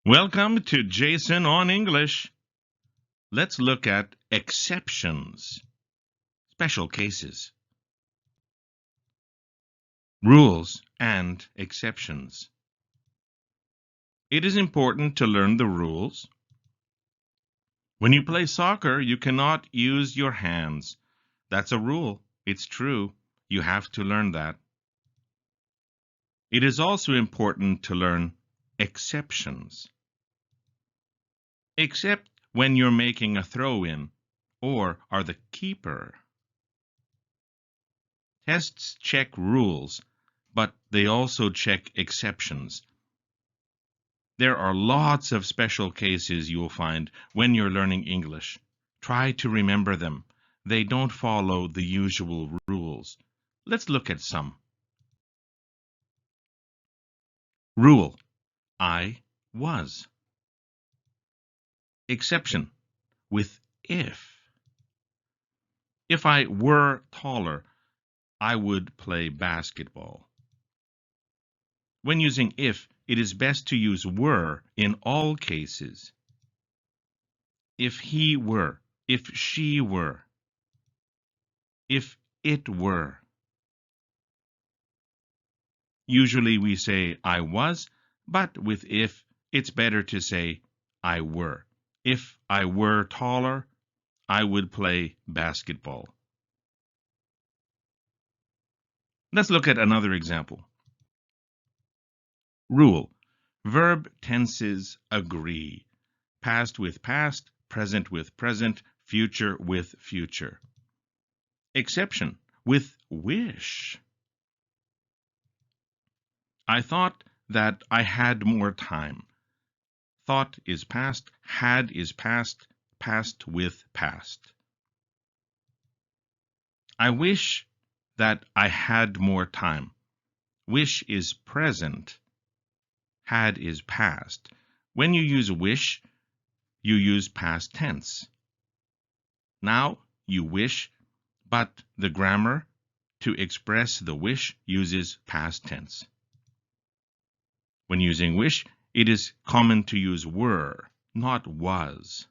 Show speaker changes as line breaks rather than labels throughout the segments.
Welcome to Jason on English. Let's look at exceptions, special cases, rules, and exceptions. It is important to learn the rules. When you play soccer, you cannot use your hands. That's a rule. It's true. You have to learn that. It is also important to learn exceptions. Except when you're making a throw-in or are the keeper. Tests check rules, but they also check exceptions. There are lots of special cases you'll find when you're learning English. Try to remember them. They don't follow the usual rules. Let's look at some. Rule: I was. Exception: with if. If I were taller, I would play basketball. When using if, it is best to use were in all cases. If he were, if she were, if it were. Usually we say I was, but with if, it's better to say I were. If I were taller, I would play basketball. Let's look at another example. Rule: verb tenses agree. Past with past, present with present, future with future. Exception: with wish. I thought that I had more time. Thought is past, had is past, past with past. I wish that I had more time. Wish is present, had is past. When you use wish, you use past tense. Now you wish, but the grammar to express the wish uses past tense. When using wish, it is common to use were, not was.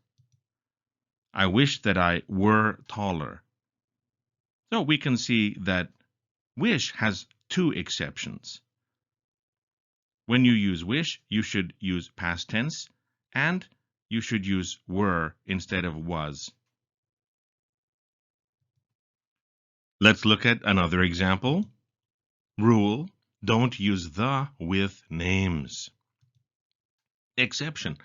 I wish that I were taller. So we can see that wish has two exceptions. When you use wish, you should use past tense, and you should use were instead of was. Let's look at another example. Rule: don't use the with names. Exception: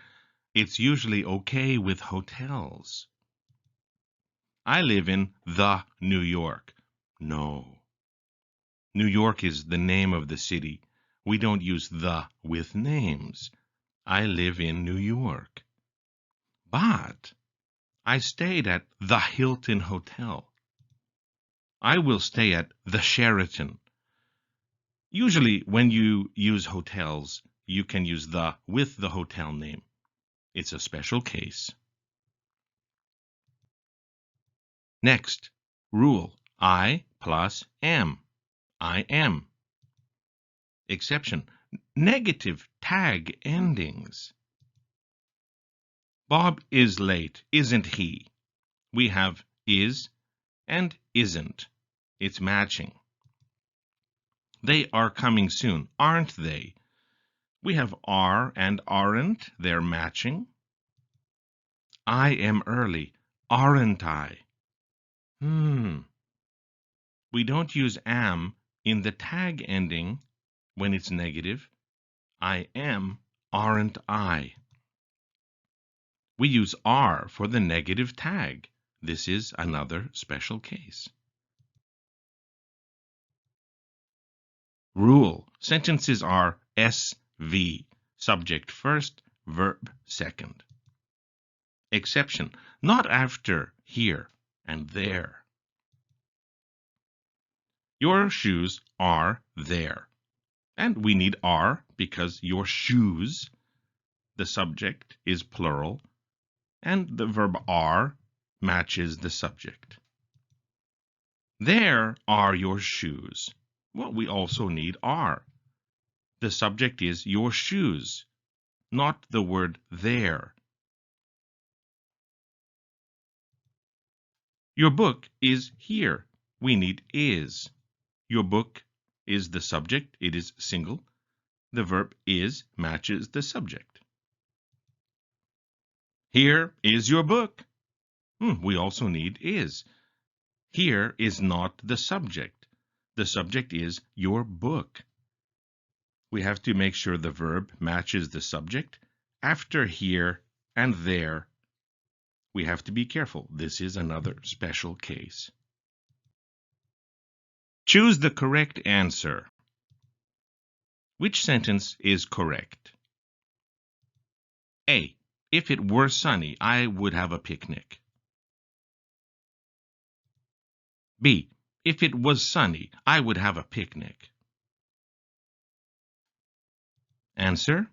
it's usually okay with hotels. I live in the New York. No. New York is the name of the city. We don't use the with names. I live in New York. But I stayed at the Hilton Hotel. I will stay at the Sheraton. Usually when you use hotels, you can use the with the hotel name. It's a special case. Next, rule: I plus am. I am. Exception: negative tag endings. Bob is late, isn't he? We have is and isn't. It's matching. They are coming soon, aren't they? We have are and aren't. They're matching. I am early, aren't I? We don't use am in the tag ending when it's negative. I am, aren't I? We use are for the negative tag. This is another special case. Rule: sentences are SV, subject first, verb second. Exception: not after here and there. Your shoes are there. And we need are because your shoes, the subject, is plural, and the verb are matches the subject. There are your shoes. Well, we also need are. The subject is your shoes. not the word there. Your book is here. We need is. Your book is the subject. It is single. The verb is matches the subject. Here is your book. We also need is. Here is not the subject. The subject is your book. We have to make sure the verb matches the subject. After here and there, we have to be careful. This is another special case. Choose the correct answer. Which sentence is correct? A. If it were sunny, I would have a picnic. B. If it was sunny, I would have a picnic. Answer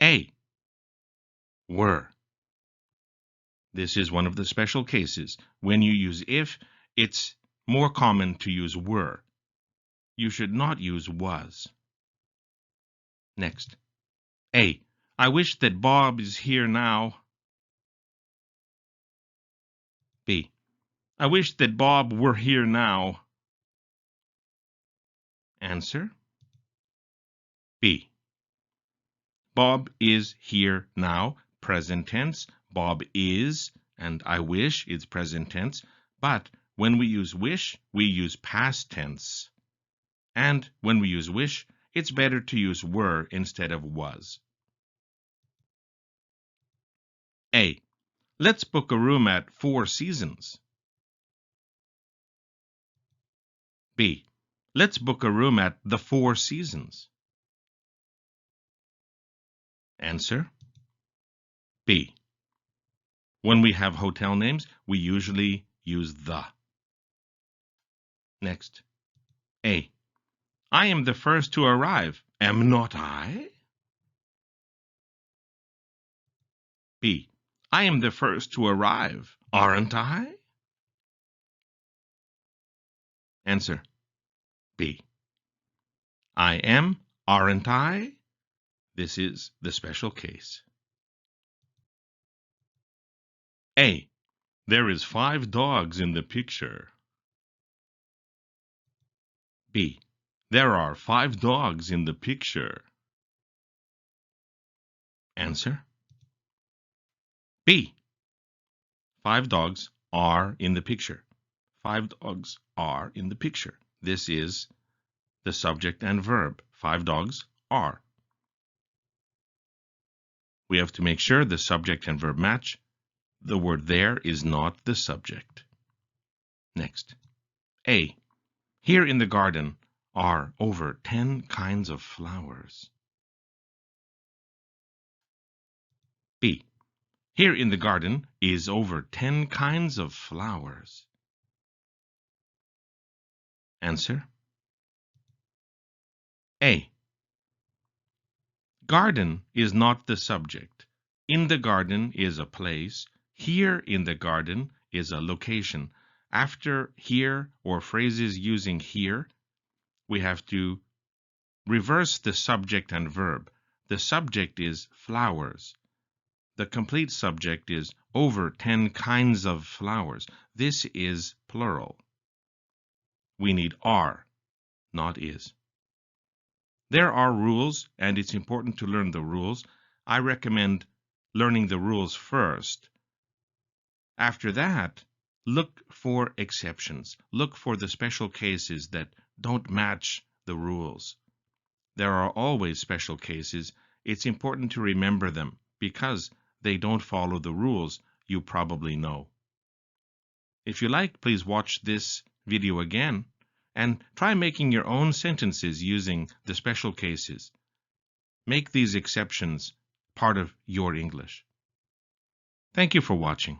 A. Were. This is one of the special cases. When you use if, it's more common to use were. You should not use was. Next. A. I wish that Bob is here now. B. I wish that Bob were here now. Answer B. Bob is here now, present tense. Bob is, and I wish is present tense. But when we use wish, we use past tense. And when we use wish, it's better to use were instead of was. A. Let's book a room at Four Seasons. B. Let's book a room at the Four Seasons. Answer B. When we have hotel names, we usually use the. Next. A. I am the first to arrive. Am not I? B. I am the first to arrive. Aren't I? Answer B. I am, aren't I? This is the special case. A. There is 5 dogs in the picture. B. There are 5 dogs in the picture. Answer B. 5 dogs are in the picture. 5 dogs are in the picture. This is the subject and verb. 5 dogs are. We have to make sure the subject and verb match. The word there is not the subject. Next. A. Here in the garden are over 10 kinds of flowers. B. Here in the garden is over 10 kinds of flowers. Answer A. Garden is not the subject. In the garden is a place. Here in the garden is a location. After here or phrases using here, we have to reverse the subject and verb. The subject is flowers. The complete subject is over 10 kinds of flowers. This is plural. We need are, not is. There are rules, and it's important to learn the rules. I recommend learning the rules first. After that, look for exceptions. Look for the special cases that don't match the rules. There are always special cases. It's important to remember them because they don't follow the rules you probably know. If you like, please watch this video again and try making your own sentences using the special cases. Make these exceptions part of your English. Thank you for watching.